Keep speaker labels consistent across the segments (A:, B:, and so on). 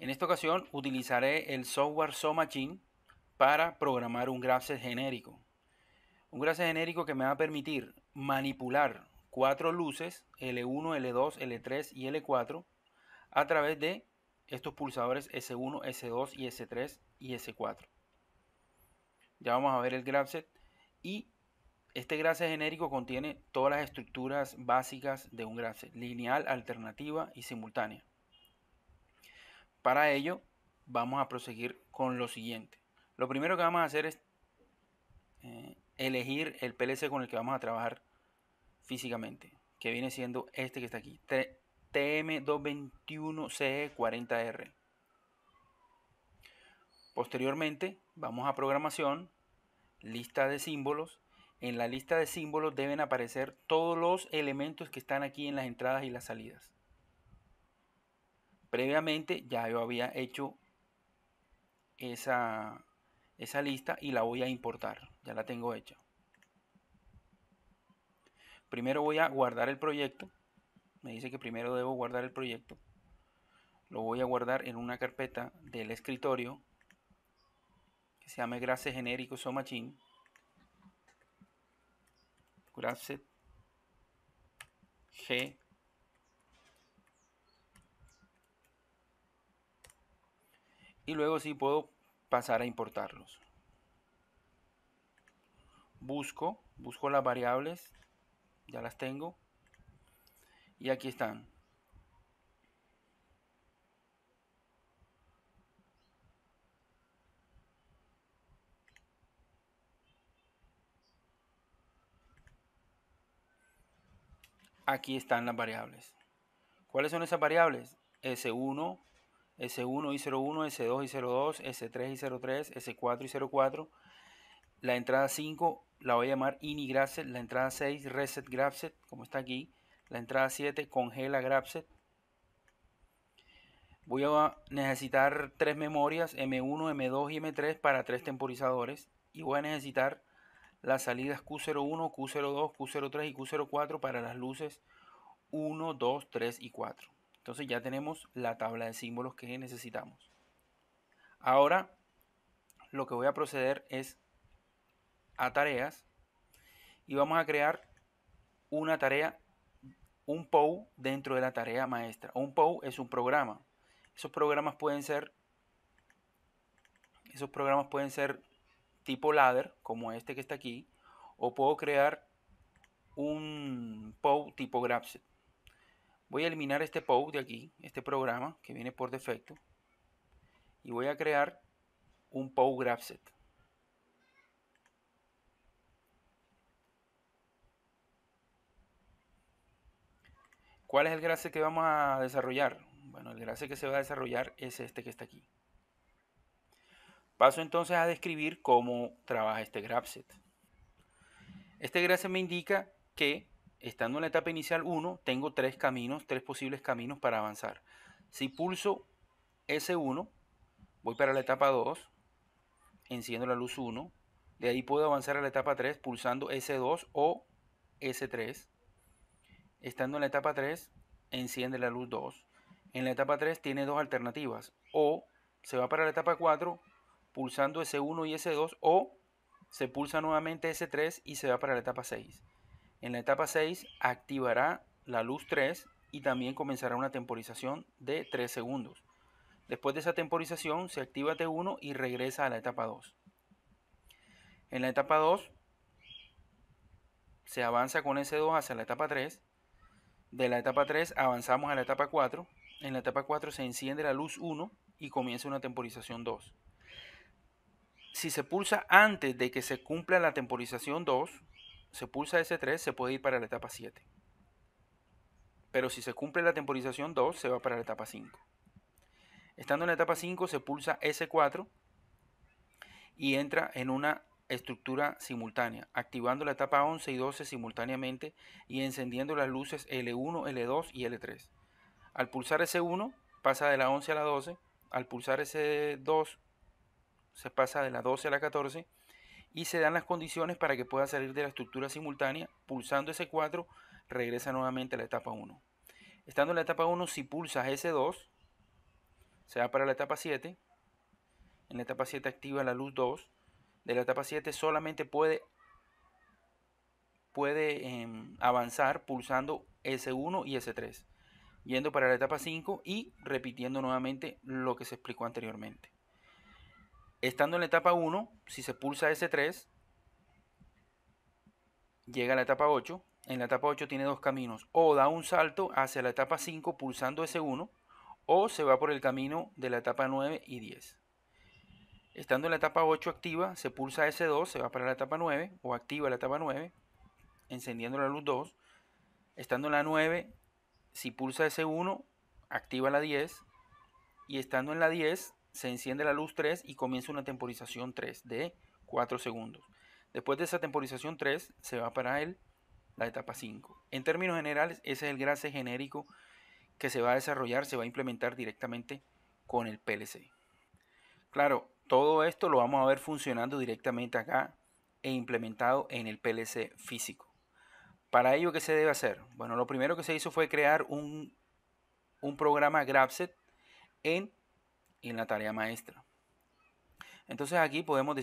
A: En esta ocasión utilizaré el software SoMachine para programar un graphic genérico. Un graphic genérico que me va a permitir manipular 4 luces L1, L2, L3 y L4 a través de estos pulsadores S1, S2 y S3 y S4. Ya vamos a ver el graphic y este graphic genérico contiene todas las estructuras básicas de un graphic: lineal, alternativa y simultánea. Para ello vamos a proseguir con lo siguiente. Lo primero que vamos a hacer es elegir el PLC con el que vamos a trabajar físicamente, que viene siendo este que está aquí, TM221CE40R. Posteriormente vamos a programación, lista de símbolos. En la lista de símbolos deben aparecer todos los elementos que están aquí en las entradas y las salidas. Previamente ya yo había hecho esa lista y la voy a importar, ya la tengo hecha. Primero voy a guardar el proyecto. Me dice que primero debo guardar el proyecto. Lo voy a guardar en una carpeta del escritorio que se llama Graphic Genérico SoMachine. Graphic G. Y luego sí puedo pasar a importarlos. Busco las variables, ya las tengo. Y aquí están. Aquí están las variables. ¿Cuáles son esas variables? S1, S1 y 01, S2 y 02, S3 y 03, S4 y 04. La entrada 5 la voy a llamar ini graphic, la entrada 6 reset graphic, como está aquí. La entrada 7 congela graphic. Voy a necesitar 3 memorias, M1, M2 y M3 para 3 temporizadores. Y voy a necesitar las salidas Q01, Q02, Q03 y Q04 para las luces 1, 2, 3 y 4. Entonces ya tenemos la tabla de símbolos que necesitamos. Ahora lo que voy a proceder es a tareas y vamos a crear una tarea, un POU dentro de la tarea maestra. Un POU es un programa. Esos programas pueden ser tipo ladder, como este que está aquí, o puedo crear un POU tipo graphic. Voy a eliminar este POU de aquí, este programa que viene por defecto, y voy a crear un POU graphic. ¿Cuál es el graphic que vamos a desarrollar? Bueno, el graphic que se va a desarrollar es este que está aquí. Paso entonces a describir cómo trabaja este graphic. Este graphic me indica que, estando en la etapa inicial 1, tengo 3 posibles caminos para avanzar. Si pulso S1, voy para la etapa 2, enciendo la luz 1, de ahí puedo avanzar a la etapa 3 pulsando S2 o S3. Estando en la etapa 3, enciende la luz 2. En la etapa 3 tiene dos alternativas: o se va para la etapa 4 pulsando S1 y S2, o se pulsa nuevamente S3 y se va para la etapa 6. En la etapa 6 activará la luz 3 y también comenzará una temporización de 3 segundos. Después de esa temporización se activa T1 y regresa a la etapa 2. En la etapa 2 se avanza con S2 hacia la etapa 3. De la etapa 3 avanzamos a la etapa 4. En la etapa 4 se enciende la luz 1 y comienza una temporización 2. Si se pulsa antes de que se cumpla la temporización 2, se pulsa S3, se puede ir para la etapa 7. Pero si se cumple la temporización 2, se va para la etapa 5. Estando en la etapa 5, se pulsa S4 y entra en una estructura simultánea, activando la etapa 11 y 12 simultáneamente y encendiendo las luces L1, L2 y L3. Al pulsar S1 pasa de la 11 a la 12, al pulsar S2 se pasa de la 12 a la 14 y se dan las condiciones para que pueda salir de la estructura simultánea. Pulsando S4 regresa nuevamente a la etapa 1. Estando en la etapa 1, si pulsas S2 se va para la etapa 7. En la etapa 7 activa la luz 2. De la etapa 7 solamente puede avanzar pulsando S1 y S3, yendo para la etapa 5 y repitiendo nuevamente lo que se explicó anteriormente. Estando en la etapa 1, si se pulsa S3, llega a la etapa 8. En la etapa 8 tiene dos caminos: o da un salto hacia la etapa 5 pulsando S1, o se va por el camino de la etapa 9 y 10. Estando en la etapa 8 activa, se pulsa S2, se va para la etapa 9, o activa la etapa 9, encendiendo la luz 2. Estando en la 9, si pulsa S1, activa la 10. Y estando en la 10, se enciende la luz 3 y comienza una temporización 3 de 4 segundos. Después de esa temporización 3, se va para la etapa 5. En términos generales, ese es el GRASE genérico que se va a desarrollar, se va a implementar directamente con el PLC. Claro, todo esto lo vamos a ver funcionando directamente acá e implementado en el PLC físico. Para ello, ¿qué se debe hacer? Bueno, lo primero que se hizo fue crear un programa Grabset en la tarea maestra. Entonces aquí podemos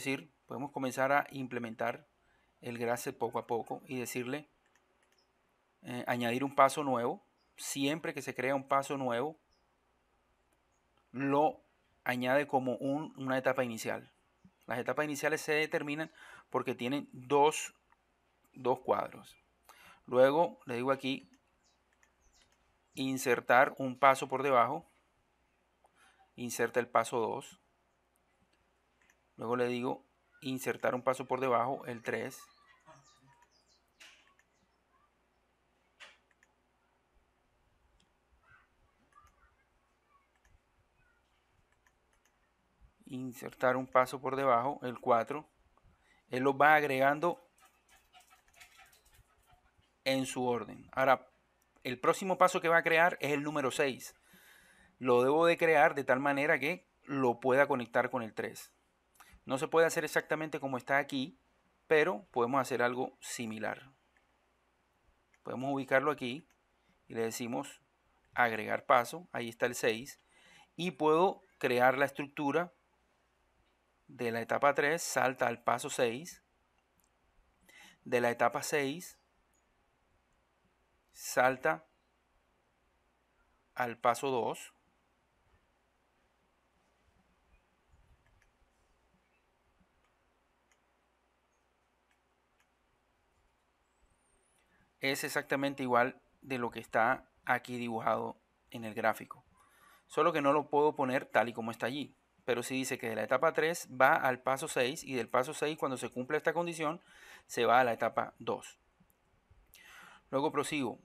A: comenzar a implementar el Grasset poco a poco y decirle, añadir un paso nuevo. Siempre que se crea un paso nuevo, lo añade como una etapa inicial. Las etapas iniciales se determinan porque tienen dos cuadros. Luego le digo aquí, insertar un paso por debajo. Inserta el paso 2. Luego le digo, insertar un paso por debajo, el 3. Insertar un paso por debajo, el 4. Él los va agregando en su orden. Ahora, el próximo paso que va a crear es el número 6. Lo debo de crear de tal manera que lo pueda conectar con el 3. No se puede hacer exactamente como está aquí, pero podemos hacer algo similar. Podemos ubicarlo aquí y le decimos agregar paso. Ahí está el 6. Y puedo crear la estructura de la etapa 3, salta al paso 6. De la etapa 6, salta al paso 2. Es exactamente igual de lo que está aquí dibujado en el gráfico. Solo que no lo puedo poner tal y como está allí. Pero sí dice que de la etapa 3 va al paso 6 y del paso 6, cuando se cumple esta condición, se va a la etapa 2. Luego prosigo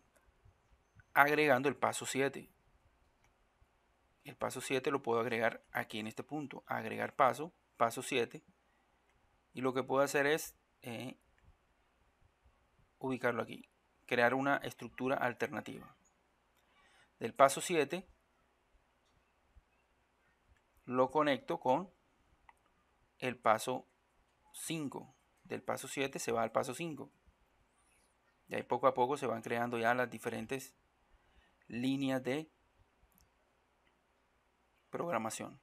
A: agregando el paso 7. El paso 7 lo puedo agregar aquí en este punto. Agregar paso, paso 7. Y lo que puedo hacer es ubicarlo aquí. Crear una estructura alternativa. Del paso 7 lo conecto con el paso 5. Del paso 7 se va al paso 5. Y ahí poco a poco se van creando ya las diferentes líneas de programación.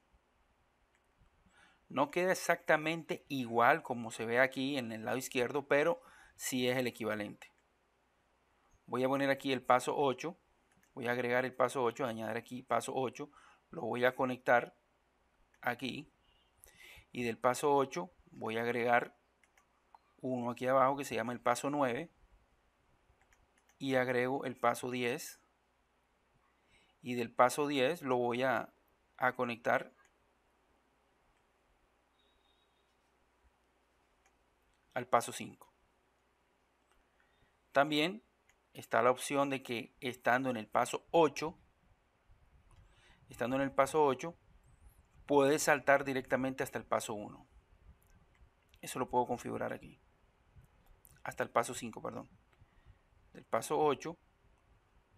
A: No queda exactamente igual como se ve aquí en el lado izquierdo, pero sí es el equivalente. Voy a poner aquí el paso 8. Voy a agregar el paso 8, añadir aquí paso 8. Lo voy a conectar aquí. Y del paso 8 voy a agregar uno aquí abajo que se llama el paso 9. Y agrego el paso 10. Y del paso 10 lo voy a conectar al paso 5. También está la opción de que estando en el paso 8, puede saltar directamente hasta el paso 1. Eso lo puedo configurar aquí. Hasta el paso 5, perdón. Del paso 8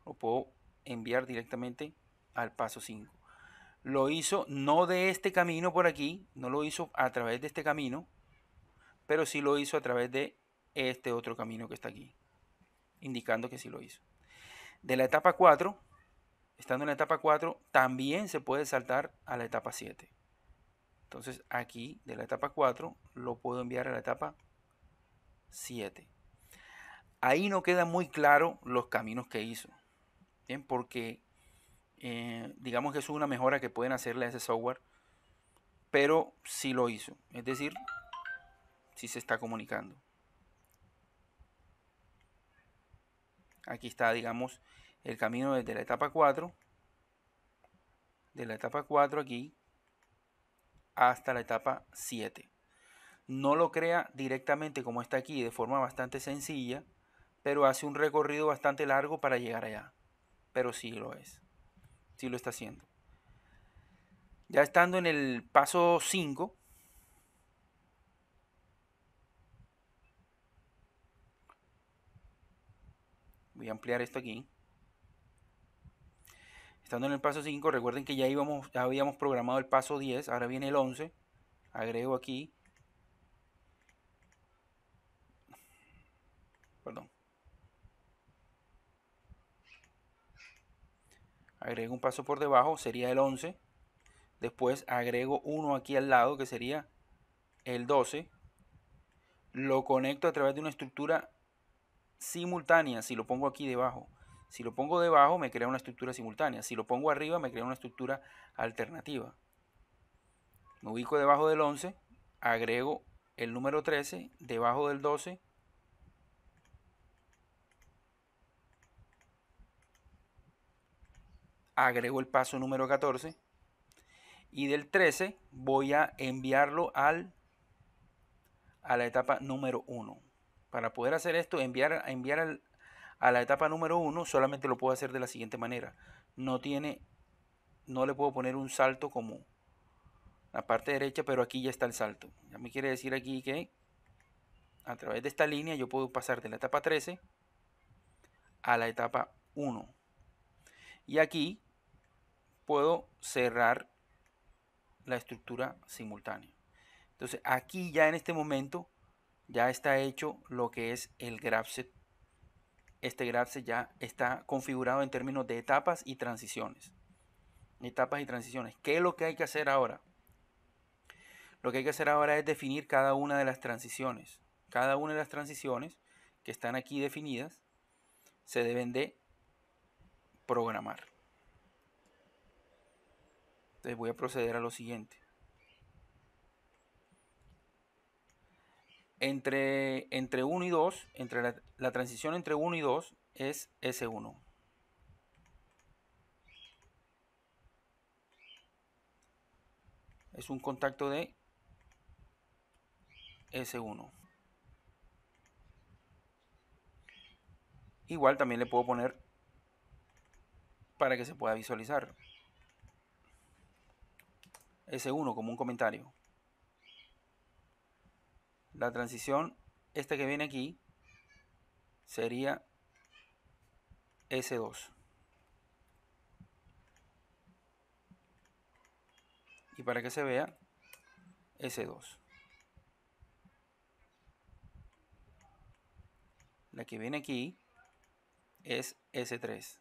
A: lo puedo enviar directamente al paso 5. Lo hizo no de este camino por aquí, no lo hizo a través de este camino, pero sí lo hizo a través de este otro camino que está aquí, indicando que sí lo hizo. De la etapa 4 estando en la etapa 4, también se puede saltar a la etapa 7. Entonces aquí de la etapa 4 lo puedo enviar a la etapa 7. Ahí no queda muy claro los caminos que hizo, ¿bien? Porque digamos que es una mejora que pueden hacerle a ese software, pero sí lo hizo, es decir, sí se está comunicando. Aquí está, digamos, el camino desde la etapa 4, de la etapa 4 aquí hasta la etapa 7. No lo crea directamente como está aquí, de forma bastante sencilla, pero hace un recorrido bastante largo para llegar allá. Pero sí lo es, sí lo está haciendo. Ya estando en el paso 5, voy a ampliar esto aquí. Estando en el paso 5, recuerden que ya habíamos programado el paso 10, ahora viene el 11. Agrego aquí, perdón, agrego un paso por debajo, sería el 11. Después agrego uno aquí al lado, que sería el 12. Lo conecto a través de una estructura simultánea, si lo pongo aquí debajo. Si lo pongo debajo me crea una estructura simultánea. Si lo pongo arriba me crea una estructura alternativa. Me ubico debajo del 11, agrego el número 13, debajo del 12, agrego el paso número 14 y del 13 voy a enviarlo a la etapa número 1. Para poder hacer esto, enviar a la etapa número 1, solamente lo puedo hacer de la siguiente manera. No le puedo poner un salto como la parte derecha, pero aquí ya está el salto. Ya me quiere decir aquí que a través de esta línea yo puedo pasar de la etapa 13 a la etapa 1. Y aquí puedo cerrar la estructura simultánea. Entonces aquí ya en este momento ya está hecho lo que es el GraphSet. Este GraphSet ya está configurado en términos de etapas y transiciones. Etapas y transiciones. ¿Qué es lo que hay que hacer ahora? Lo que hay que hacer ahora es definir cada una de las transiciones. Cada una de las transiciones que están aquí definidas se deben de programar. Entonces voy a proceder a lo siguiente. Entre 1 y 2, entre la transición entre 1 y 2 es S1. Es un contacto de S1. Igual también le puedo poner para que se pueda visualizar S1 como un comentario. La transición, esta que viene aquí, sería S2. Y para que se vea, S2. La que viene aquí es S3.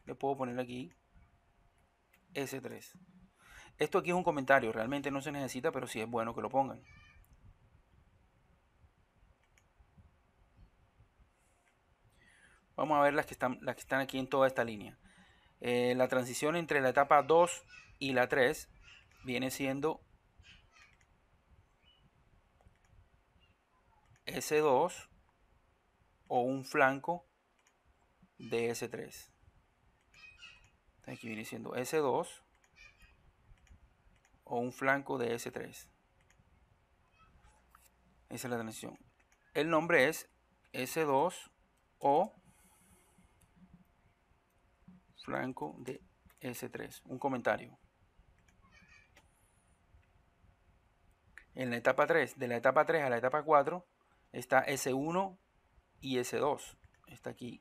A: Le puedo poner aquí S3. Esto aquí es un comentario, realmente no se necesita, pero sí es bueno que lo pongan. Vamos a ver las que están aquí en toda esta línea. La transición entre la etapa 2 y la 3 viene siendo S2 o un flanco de S3. Aquí viene siendo S2 o un flanco de S3. Esa es la transición. El nombre es S2 o flanco de S3. Un comentario. En la etapa 3, de la etapa 3 a la etapa 4, está S1 y S2. Está aquí.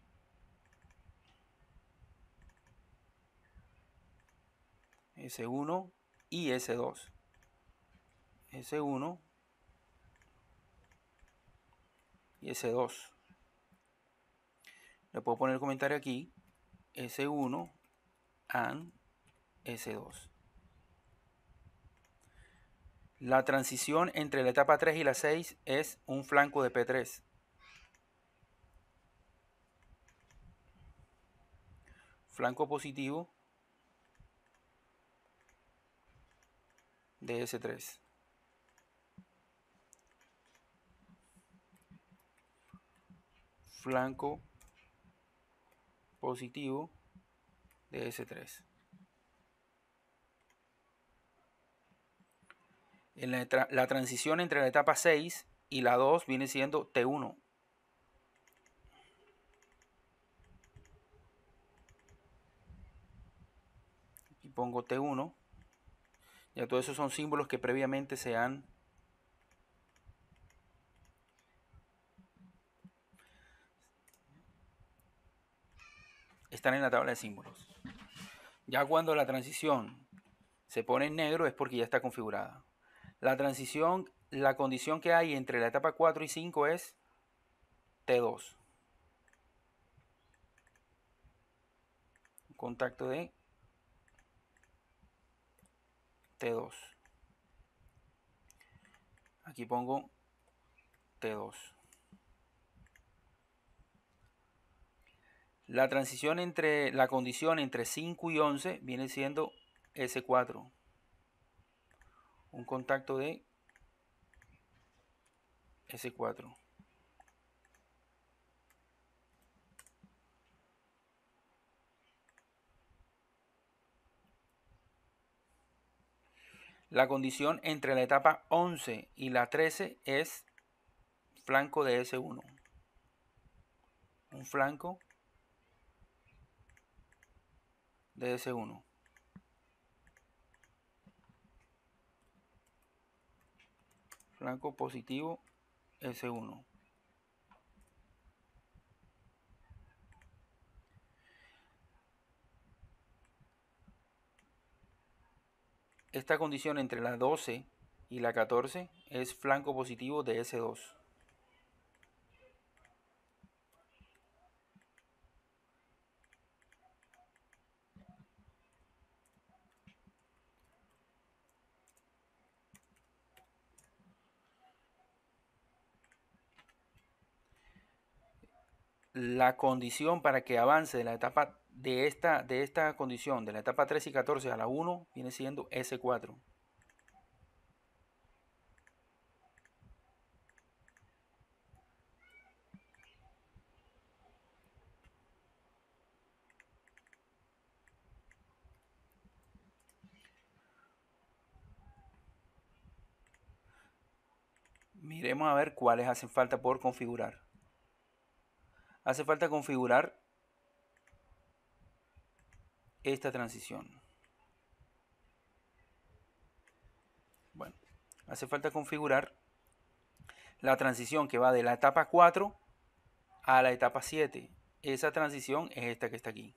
A: S1 y S2. S1 y S2. Le puedo poner el comentario aquí, S1 and S2. La transición entre la etapa 3 y la 6 es un flanco de P3. Flanco positivo de S3. Flanco positivo de S3. La transición entre la etapa 6 y la 2 viene siendo T1. Aquí pongo T1. Ya todos esos son símbolos que previamente están en la tabla de símbolos. Ya cuando la transición se pone en negro es porque ya está configurada. La transición, la condición que hay entre la etapa 4 y 5 es T2. Contacto de T2. Aquí pongo T2. La transición la condición entre 5 y 11 viene siendo S4. Un contacto de S4. La condición entre la etapa 11 y la 13 es flanco de S1. Un flanco de S1. Flanco positivo S1. Esta condición entre la 12 y la 14 es flanco positivo de S2. La condición para que avance de la etapa de esta condición, de la etapa 3 y 14 a la 1, viene siendo S4. Miremos a ver cuáles hacen falta por configurar. Hace falta configurar esta transición. Bueno, hace falta configurar la transición que va de la etapa 4 a la etapa 7. Esa transición es esta que está aquí.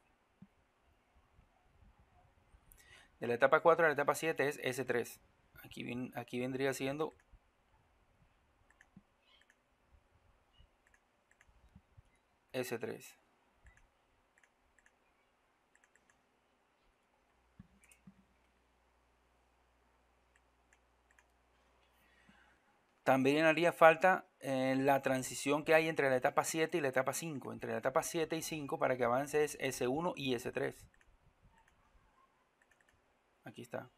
A: De la etapa 4 a la etapa 7 es S3. Aquí vendría siendo S3. También haría falta la transición que hay entre la etapa 7 y la etapa 5. Entre la etapa 7 y 5 para que avance es S1 y S3. Aquí está.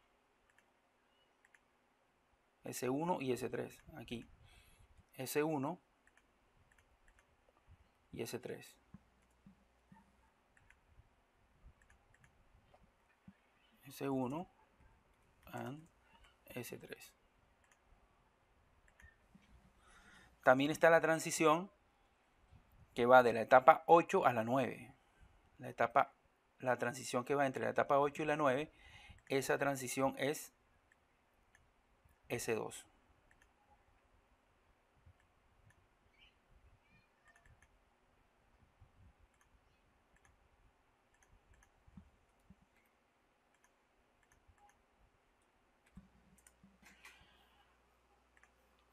A: S1 y S3. Aquí. S1 y S3. S1 and S3. También está la transición que va de la etapa 8 a la 9. La transición que va entre la etapa 8 y la 9, esa transición es S2.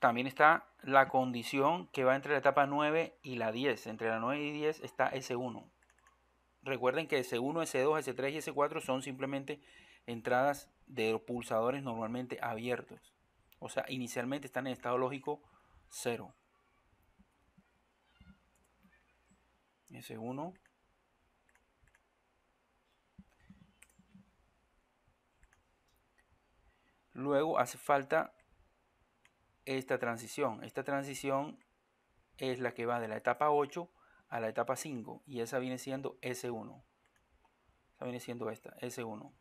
A: también está la condición que va entre la etapa 9 y la 10. Entre la 9 y 10 está S1. Recuerden que S1, S2, S3 y S4 son simplemente entradas de pulsadores normalmente abiertos. O sea, inicialmente están en estado lógico 0. S1. Luego hace falta esta transición. Esta transición es la que va de la etapa 8 a la etapa 5. Y esa viene siendo S1. Esa viene siendo esta, S1.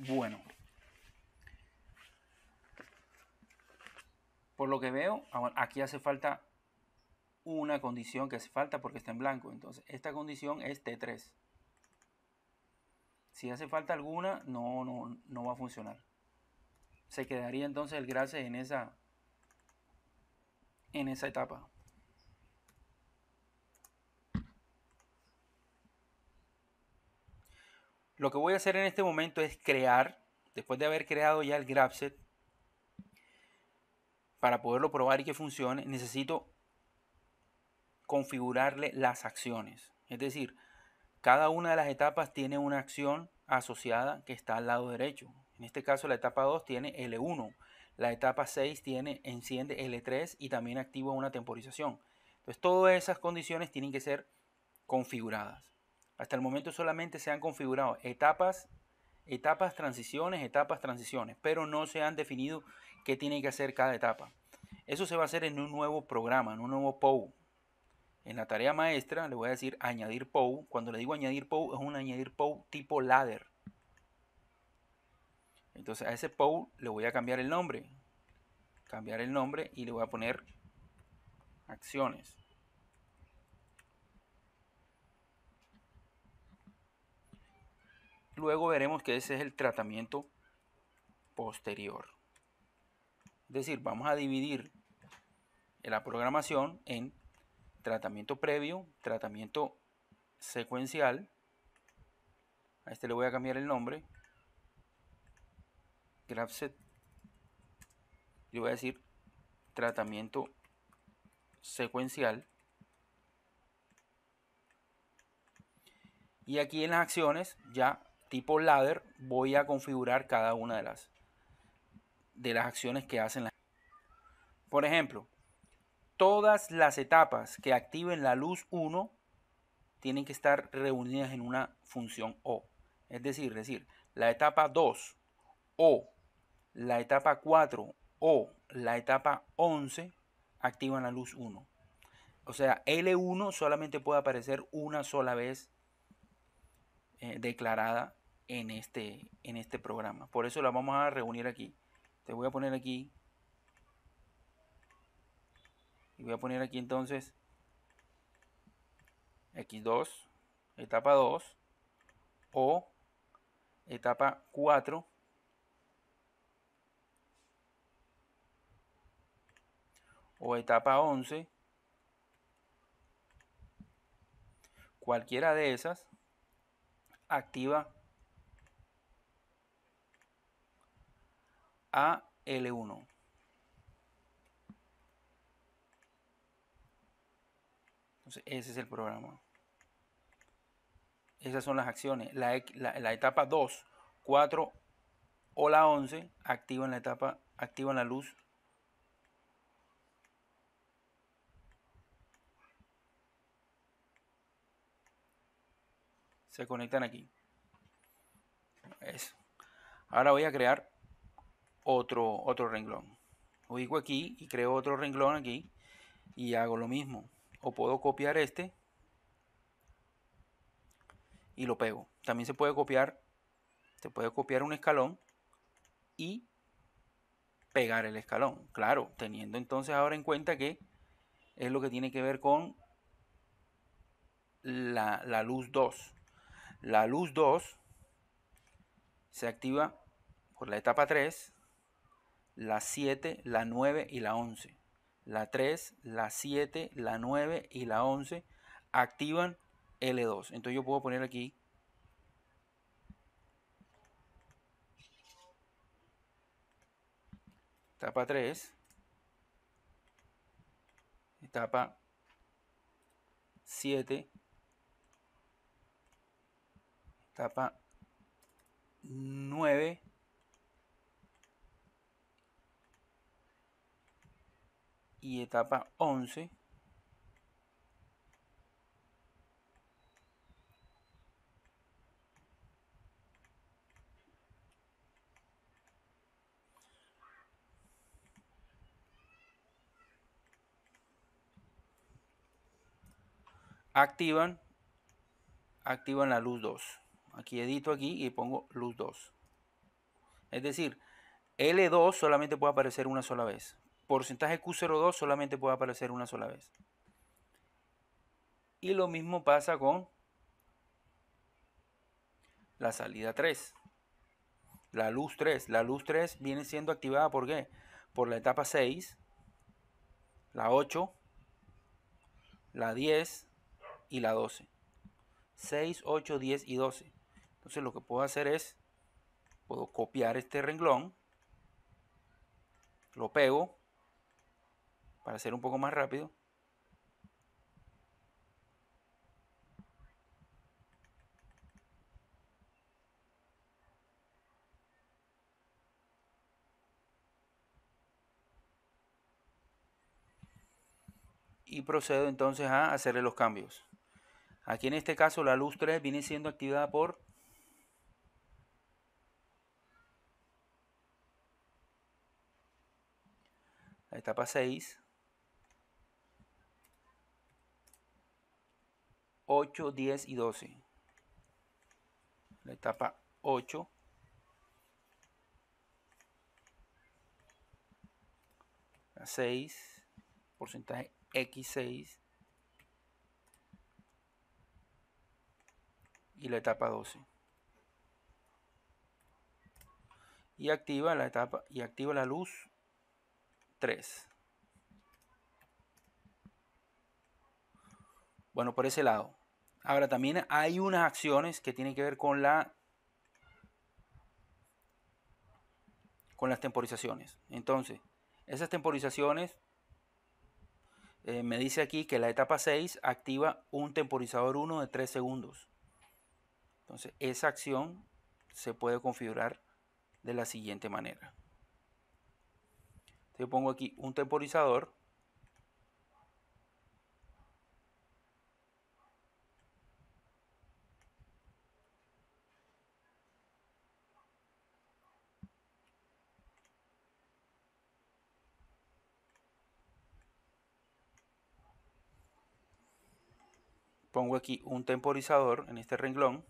A: Bueno, por lo que veo, aquí hace falta una condición que hace falta porque está en blanco. Entonces, esta condición es T3. Si hace falta alguna, no va a funcionar. Se quedaría entonces el grase en esa etapa. Lo que voy a hacer en este momento es crear, después de haber creado ya el graph.set, para poderlo probar y que funcione, necesito configurarle las acciones. Es decir, cada una de las etapas tiene una acción asociada que está al lado derecho. En este caso la etapa 2 tiene L1, la etapa 6 enciende L3 y también activa una temporización. Entonces todas esas condiciones tienen que ser configuradas. Hasta el momento solamente se han configurado etapas, transiciones, pero no se han definido qué tiene que hacer cada etapa. Eso se va a hacer en un nuevo programa, en un nuevo POU. En la tarea maestra le voy a decir añadir POU. Cuando le digo añadir POU, es un añadir POU tipo ladder. Entonces a ese POU le voy a cambiar el nombre. Y le voy a poner acciones. Luego veremos que ese es el tratamiento posterior. Es decir, vamos a dividir la programación en tratamiento previo, tratamiento secuencial. A este le voy a cambiar el nombre. GraphSet. Le voy a decir tratamiento secuencial. Y aquí en las acciones, ya tipo ladder, voy a configurar cada una de las acciones que hacen. Por ejemplo, todas las etapas que activen la luz 1 tienen que estar reunidas en una función O. Es decir, la etapa 2 o la etapa 4 o la etapa 11 activan la luz 1. O sea, L1 solamente puede aparecer una sola vez declarada en este programa. Por eso la vamos a reunir aquí. Te voy a poner aquí. Y voy a poner aquí entonces X2, etapa 2 o etapa 4 o etapa 11. Cualquiera de esas activa a L1. Entonces ese es el programa. Esas son las acciones. La etapa 2, 4 o la 11 activan la luz. Se conectan aquí. Eso. Ahora voy a crear otro renglón. Ubico aquí y creo otro renglón aquí y hago lo mismo. O puedo copiar este y lo pego. También se puede copiar un escalón y pegar el escalón. Claro, teniendo entonces ahora en cuenta que es lo que tiene que ver con la luz 2. La luz 2 se activa por la etapa 3, la 7, la 9 y la 11. La 3, la 7, la 9 y la 11 activan L2. Entonces yo puedo poner aquí etapa 3, etapa 7, etapa 9 y etapa 11. Activan la luz 2. Aquí edito aquí y pongo luz 2. Es decir, L2 solamente puede aparecer una sola vez. Porcentaje Q02 solamente puede aparecer una sola vez. Y lo mismo pasa con la salida 3. La luz 3. La luz 3 viene siendo activada ¿por qué? Por la etapa 6, la 8, la 10 y la 12. 6, 8, 10 y 12. Entonces lo que puedo hacer es, puedo copiar este renglón, lo pego para hacer un poco más rápido. Y procedo entonces a hacerle los cambios. Aquí en este caso la luz 3 viene siendo activada por la etapa 6, 8, 10 y 12. La etapa 8, la 6, porcentaje X6 y la etapa 12. Y activa la luz 3. Bueno, por ese lado. Ahora también hay unas acciones que tienen que ver con las temporizaciones. Entonces, esas temporizaciones me dice aquí que la etapa 6 activa un temporizador 1 de 3 segundos. Entonces, esa acción se puede configurar de la siguiente manera. Yo pongo aquí un temporizador. Pongo aquí un temporizador en este renglón.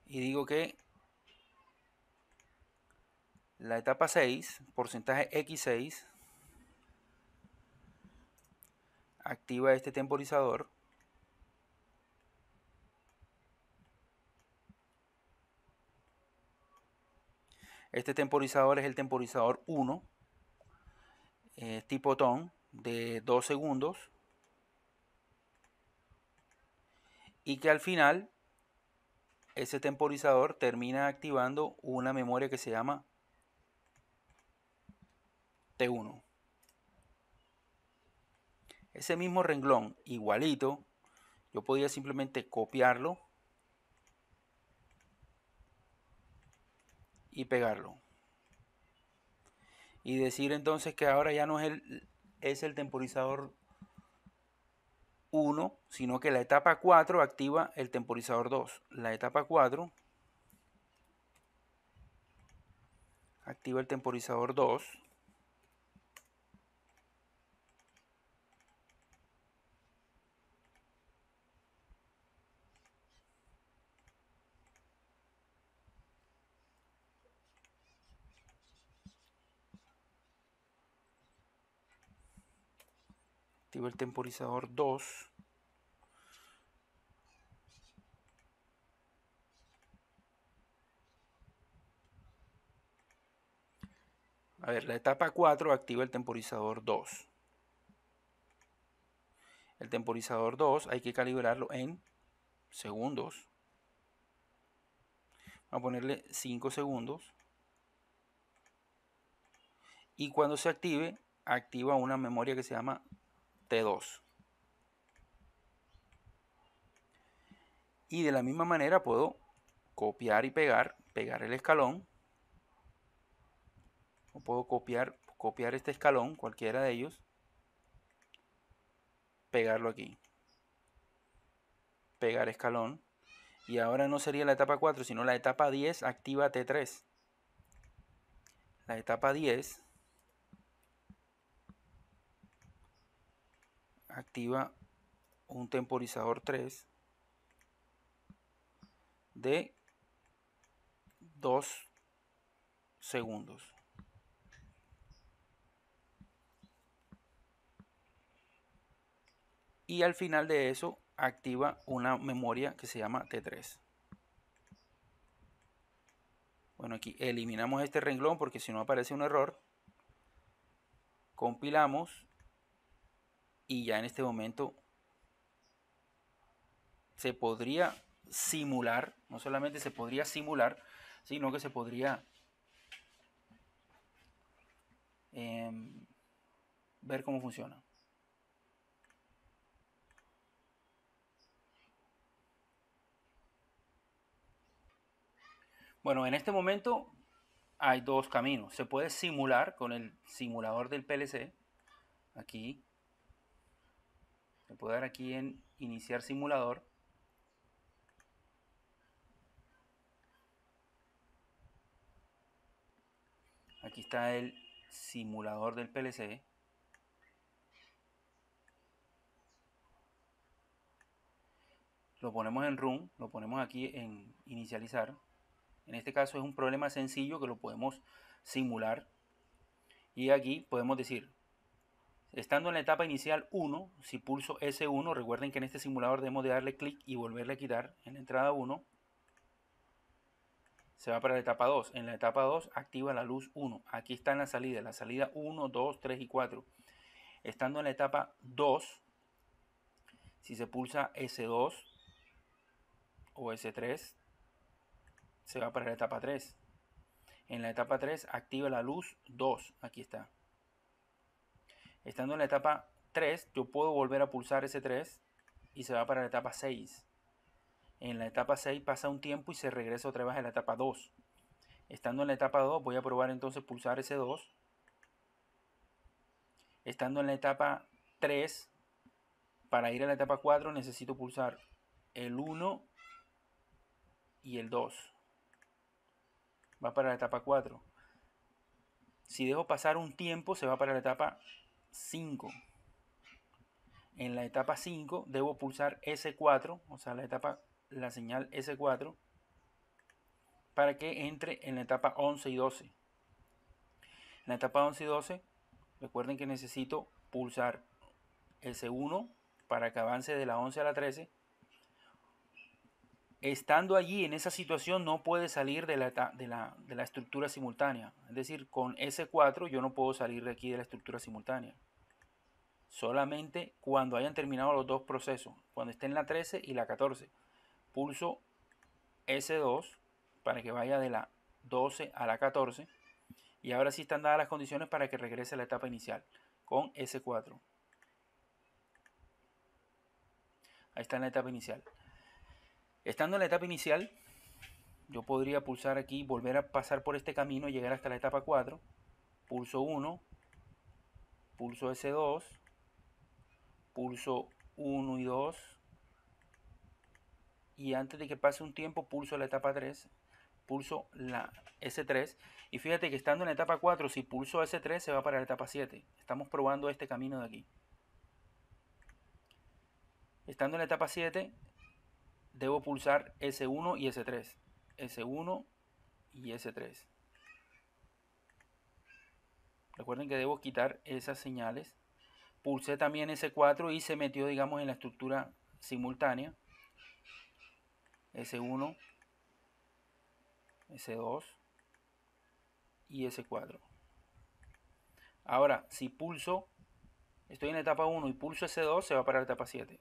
A: Y digo que la etapa 6, porcentaje X6, activa este temporizador. Este temporizador es el temporizador 1, tipo TON, de 2 segundos. Y que al final ese temporizador termina activando una memoria que se llama T1. Ese mismo renglón, igualito, yo podía simplemente copiarlo y pegarlo. Y decir entonces que ahora ya no es el temporizador 1, sino que la etapa 4 activa el temporizador 2. La etapa 4 activa el temporizador 2. Activo el temporizador 2. A ver, la etapa 4 activa el temporizador 2. El temporizador 2 hay que calibrarlo en segundos. Vamos a ponerle 5 segundos. Y cuando se active, activa una memoria que se llama T2. Y de la misma manera puedo copiar y pegar el escalón. O puedo copiar este escalón, cualquiera de ellos. Pegarlo aquí. Pegar escalón. Y ahora no sería la etapa 4, sino la etapa 10 activa T3. La etapa 10 activa un temporizador 3 de 2 segundos. Y al final de eso activa una memoria que se llama T3. Bueno, aquí eliminamos este renglón porque si no aparece un error. Compilamos y ya en este momento se podría simular, no solamente se podría simular, sino que se podría ver cómo funciona. Bueno, en este momento hay dos caminos. Se puede simular con el simulador del PLC. Aquí. Se puede dar aquí en iniciar simulador. Aquí está el simulador del PLC. Lo ponemos en Run, lo ponemos aquí en inicializar. En este caso es un problema sencillo que lo podemos simular. Y aquí podemos decir, estando en la etapa inicial 1, si pulso S1, recuerden que en este simulador debemos de darle clic y volverle a quitar en la entrada 1. Se va para la etapa 2. En la etapa 2 activa la luz 1. Aquí está en la salida 1, 2, 3 y 4. Estando en la etapa 2, si se pulsa S2 o S3, se va para la etapa 3. En la etapa 3 activa la luz 2. Aquí está. Estando en la etapa 3, yo puedo volver a pulsar S3 y se va para la etapa 6. En la etapa 6 pasa un tiempo y se regresa otra vez a la etapa 2. Estando en la etapa 2, voy a probar entonces pulsar S2. Estando en la etapa 3, para ir a la etapa 4 necesito pulsar el 1 y el 2. Va para la etapa 4. Si dejo pasar un tiempo, se va para la etapa 5. En la etapa 5 debo pulsar S4, o sea, la señal S4, para que entre en la etapa 11 y 12. En la etapa 11 y 12, recuerden que necesito pulsar S1 para que avance de la 11 a la 13. Estando allí en esa situación no puede salir de la estructura simultánea. Es decir, con S4 yo no puedo salir de aquí de la estructura simultánea. Solamente cuando hayan terminado los dos procesos, cuando esté en la 13 y la 14. Pulso S2 para que vaya de la 12 a la 14. Y ahora sí están dadas las condiciones para que regrese a la etapa inicial con S4. Ahí está en la etapa inicial. Estando en la etapa inicial, yo podría pulsar aquí, volver a pasar por este camino y llegar hasta la etapa 4. Pulso 1, pulso S2, pulso 1 y 2. Y antes de que pase un tiempo, pulso la etapa 3, pulso la S3. Y fíjate que estando en la etapa 4, si pulso S3, se va para la etapa 7. Estamos probando este camino de aquí. Estando en la etapa 7, debo pulsar S1 y S3. S1 y S3. Recuerden que debo quitar esas señales pulsé también S4 y se metió, digamos, en la estructura simultánea. S1, S2 y S4. Ahora, si pulso, estoy en la etapa 1 y pulso S2, se va para la etapa 7.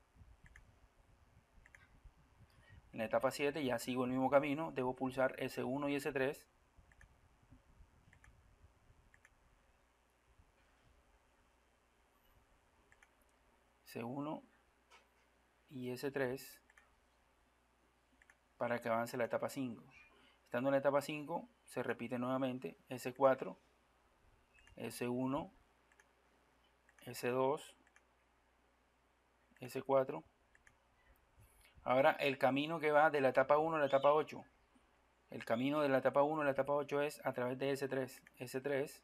A: En la etapa 7 ya sigo el mismo camino, debo pulsar S1 y S3. S1 y S3 para que avance la etapa 5. Estando en la etapa 5, se repite nuevamente S4, S1, S2, S4. Ahora el camino que va de la etapa 1 a la etapa 8. El camino de la etapa 1 a la etapa 8 es a través de S3. S3.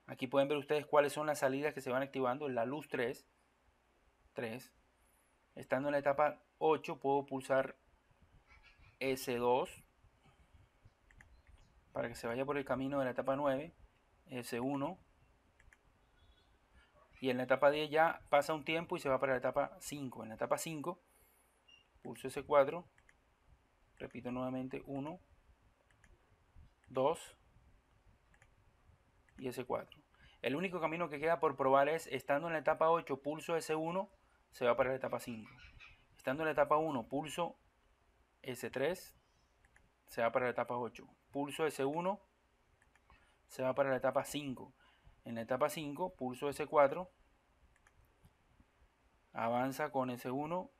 A: Aquí pueden ver ustedes cuáles son las salidas que se van activando. La luz 3. Estando en la etapa 8 puedo pulsar S2 para que se vaya por el camino de la etapa 9. S1. Y en la etapa 10 ya pasa un tiempo y se va para la etapa 5. En la etapa 5 pulso S4. Repito nuevamente 1, 2 y S4. El único camino que queda por probar es, estando en la etapa 8, pulso S1, se va para la etapa 5. Estando en la etapa 1, pulso S3, se va para la etapa 8. Pulso S1, se va para la etapa 5. En la etapa 5, pulso S4, avanza con S1,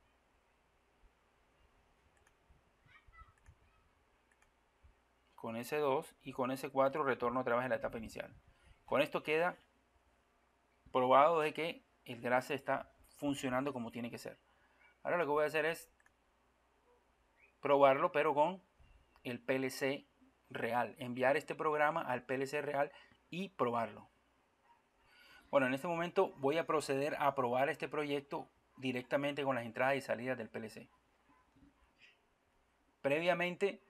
A: con S2 y con S4 retorno otra vez a la etapa inicial. Con esto queda probado de que el Grace está funcionando como tiene que ser. Ahora lo que voy a hacer es probarlo, pero con el PLC real. Enviar este programa al PLC real y probarlo. Bueno, en este momento voy a proceder a probar este proyecto directamente con las entradas y salidas del PLC. Previamente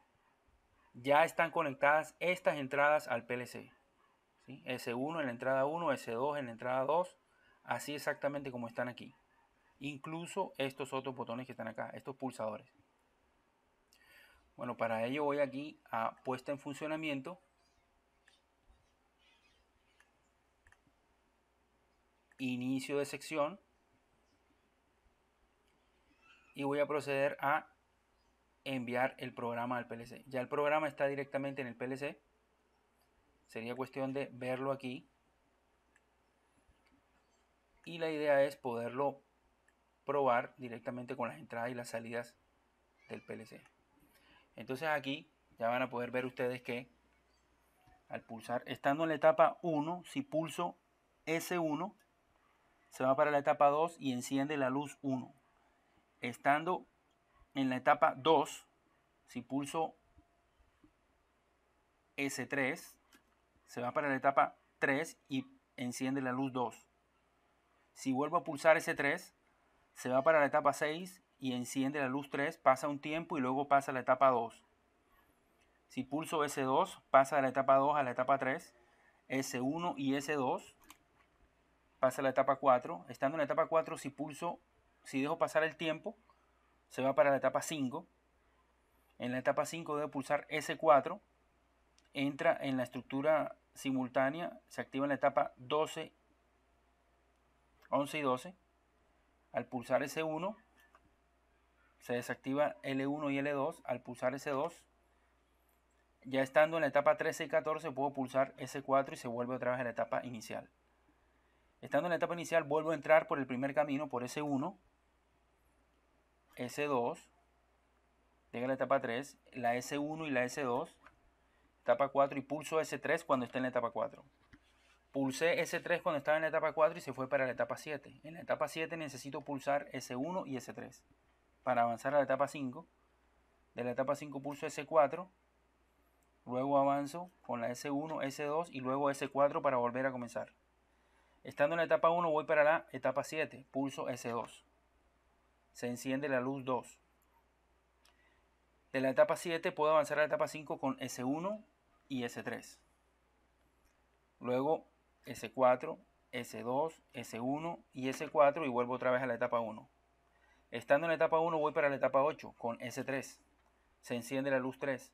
A: ya están conectadas estas entradas al PLC. ¿Sí? S1 en la entrada 1, S2 en la entrada 2, así exactamente como están aquí. Incluso estos otros botones que están acá, estos pulsadores. Bueno, para ello voy aquí a puesta en funcionamiento. Inicio de sección. Y voy a proceder a enviar el programa al PLC. Ya el programa está directamente en el PLC. Sería cuestión de verlo aquí. Y la idea es poderlo probar directamente con las entradas y las salidas del PLC. Entonces aquí ya van a poder ver ustedes que al pulsar, estando en la etapa 1, si pulso S1, se va para la etapa 2 y enciende la luz 1. Estando en la etapa 2, si pulso S3, se va para la etapa 3 y enciende la luz 2. Si vuelvo a pulsar S3, se va para la etapa 6 y enciende la luz 3, pasa un tiempo y luego pasa a la etapa 2. Si pulso S2, pasa de la etapa 2 a la etapa 3, S1 y S2, pasa a la etapa 4. Estando en la etapa 4, si dejo pasar el tiempo, se va para la etapa 5. En la etapa 5 debo pulsar S4, entra en la estructura simultánea, se activa en la etapa 12, 11 y 12. Al pulsar S1, se desactiva L1 y L2. Al pulsar S2, ya estando en la etapa 13 y 14, puedo pulsar S4 y se vuelve otra vez a la etapa inicial. Estando en la etapa inicial, vuelvo a entrar por el primer camino, por S1, S2, llega a la etapa 3, la S1 y la S2, etapa 4 y pulso S3 cuando esté en la etapa 4. Pulsé S3 cuando estaba en la etapa 4 y se fue para la etapa 7. En la etapa 7 necesito pulsar S1 y S3 para avanzar a la etapa 5. De la etapa 5 pulso S4, luego avanzo con la S1, S2 y luego S4 para volver a comenzar. Estando en la etapa 1 voy para la etapa 7, pulso S2. Se enciende la luz 2. De la etapa 7 puedo avanzar a la etapa 5 con S1 y S3. Luego S4, S2, S1 y S4 y vuelvo otra vez a la etapa 1. Estando en la etapa 1 voy para la etapa 8 con S3. Se enciende la luz 3.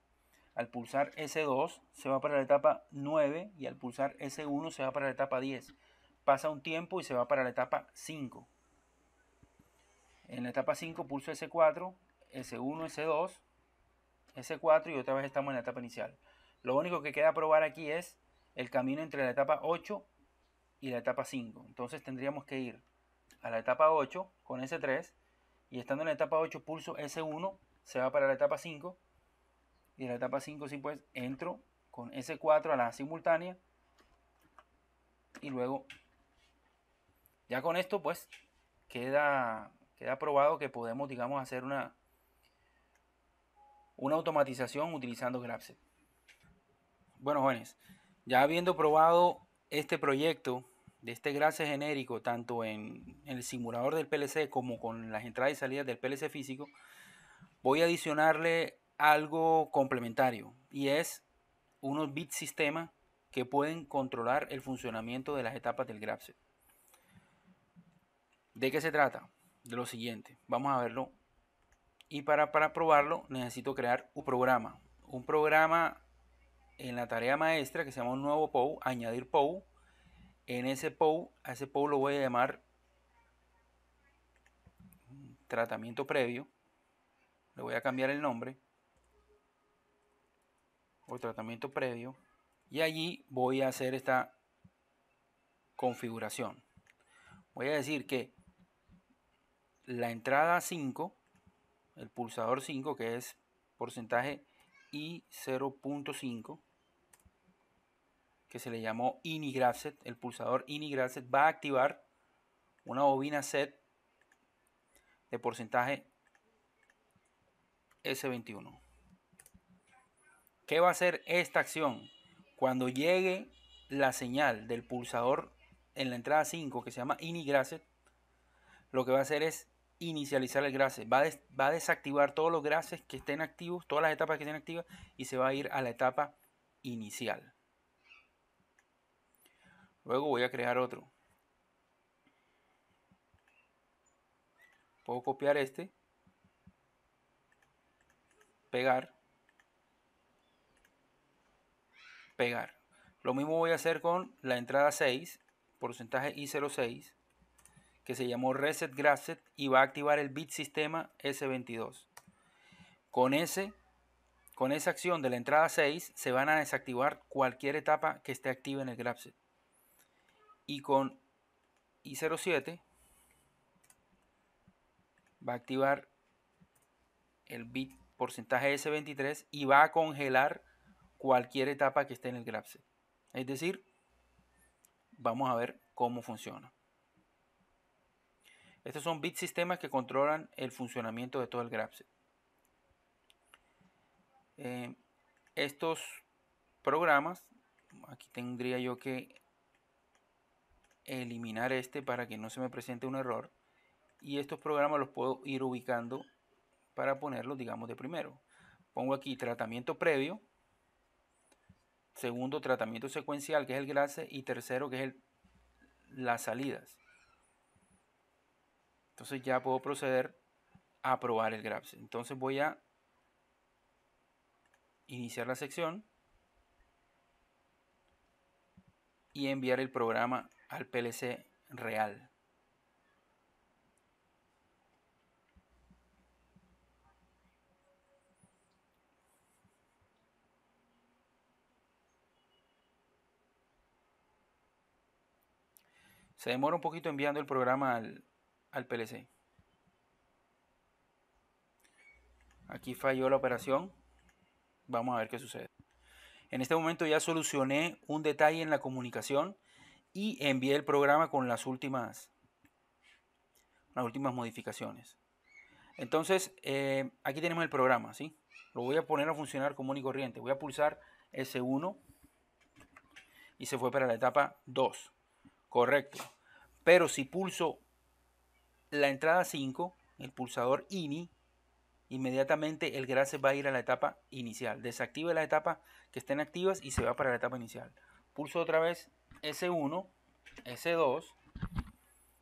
A: Al pulsar S2 se va para la etapa 9 y al pulsar S1 se va para la etapa 10. Pasa un tiempo y se va para la etapa 5. En la etapa 5 pulso S4, S1, S2, S4 y otra vez estamos en la etapa inicial. Lo único que queda probar aquí es el camino entre la etapa 8 y la etapa 5. Entonces tendríamos que ir a la etapa 8 con S3 y estando en la etapa 8 pulso S1, se va para la etapa 5 y en la etapa 5 sí pues entro con S4 a la simultánea y luego ya con esto pues queda probado que podemos, digamos, hacer una automatización utilizando Graphics. Bueno, jóvenes, ya habiendo probado este proyecto de este Graphics genérico tanto en el simulador del PLC como con las entradas y salidas del PLC físico, voy a adicionarle algo complementario y es unos bit sistemas que pueden controlar el funcionamiento de las etapas del Graphics. ¿De qué se trata? De lo siguiente, vamos a verlo. Y para probarlo necesito crear un programa. Un programa en la tarea maestra que se llama un nuevo POU, añadir POU. En ese POU, a ese POU lo voy a llamar tratamiento previo. Le voy a cambiar el nombre. O tratamiento previo. Y allí voy a hacer esta configuración. Voy a decir que la entrada 5, el pulsador 5, que es porcentaje I 0.5, que se le llamó INI-Graphics, el pulsador INI-Graphics va a activar una bobina set de porcentaje S21. ¿Qué va a hacer esta acción? Cuando llegue la señal del pulsador en la entrada 5, que se llama INI-Graphics, lo que va a hacer es inicializar el Graphics. Va a desactivar todos los Graphics que estén activos, todas las etapas que estén activas, y se va a ir a la etapa inicial. Luego voy a crear otro. Puedo copiar este, pegar. Lo mismo voy a hacer con la entrada 6, porcentaje I06, que se llamó Reset Graphics y va a activar el bit sistema S22. Con esa acción de la entrada 6 se van a desactivar cualquier etapa que esté activa en el Graphics. Y con I07 va a activar el bit porcentaje S23 y va a congelar cualquier etapa que esté en el Graphics. Es decir, vamos a ver cómo funciona. Estos son bit sistemas que controlan el funcionamiento de todo el Graphics. Estos programas, aquí tendría yo que eliminar este para que no se me presente un error, y estos programas los puedo ir ubicando para ponerlos, digamos, de primero. Pongo aquí tratamiento previo, segundo tratamiento secuencial, que es el Graphics, y tercero, que es las salidas. Entonces ya puedo proceder a probar el Graphics. Entonces voy a iniciar la sección y enviar el programa al PLC real. Se demora un poquito enviando el programa al PLC. Aquí falló la operación. Vamos a ver qué sucede. En este momento ya solucioné un detalle en la comunicación y envié el programa con las últimas modificaciones. Entonces, aquí tenemos el programa, ¿sí? Lo voy a poner a funcionar común y corriente. Voy a pulsar S1 y se fue para la etapa 2. Correcto. Pero si pulso la entrada 5, el pulsador INI, inmediatamente el Graphics va a ir a la etapa inicial. Desactiva las etapas que estén activas y se va para la etapa inicial. Pulso otra vez S1 S2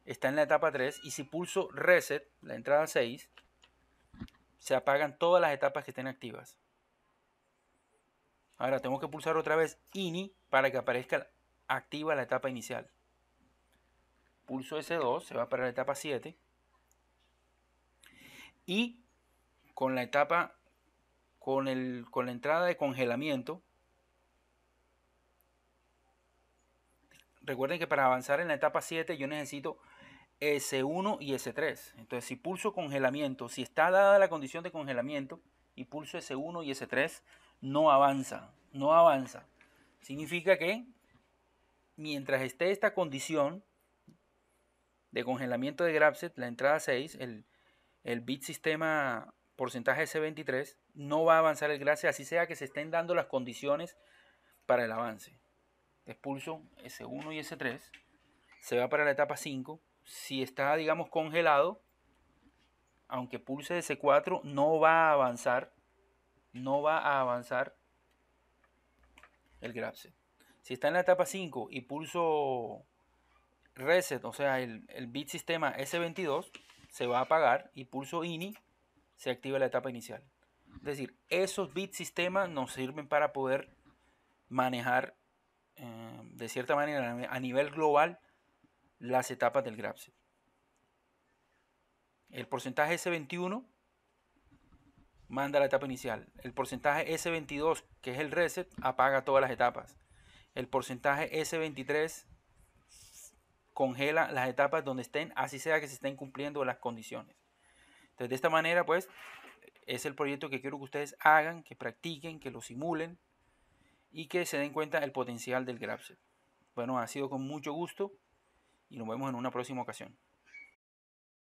A: está en la etapa 3 y si pulso reset, la entrada 6, se apagan todas las etapas que estén activas. Ahora tengo que pulsar otra vez INI para que aparezca activa la etapa inicial. Pulso S2, se va para la etapa 7 y con la etapa, con la entrada de congelamiento, recuerden que para avanzar en la etapa 7 yo necesito S1 y S3. Entonces si pulso congelamiento, si está dada la condición de congelamiento y pulso S1 y S3, no avanza, no avanza. Significa que mientras esté esta condición de congelamiento de Grabset, la entrada 6, el bit sistema porcentaje S23, no va a avanzar el Grabset, así sea que se estén dando las condiciones para el avance. Expulso S1 y S3, se va para la etapa 5. Si está, digamos, congelado, aunque pulse S4, no va a avanzar el Grabset. Si está en la etapa 5 y pulso reset, o sea, el bit sistema S22, se va a apagar y pulso INI, se activa la etapa inicial. Es decir, esos bit sistemas nos sirven para poder manejar de cierta manera a nivel global las etapas del Grabset. El porcentaje S21 manda la etapa inicial. El porcentaje S22, que es el reset, apaga todas las etapas. El porcentaje S23 congela las etapas donde estén, así sea que se estén cumpliendo las condiciones. Entonces, de esta manera, pues, es el proyecto que quiero que ustedes hagan, que practiquen, que lo simulen y que se den cuenta del potencial del Grabset. Bueno, ha sido con mucho gusto y nos vemos en una próxima ocasión.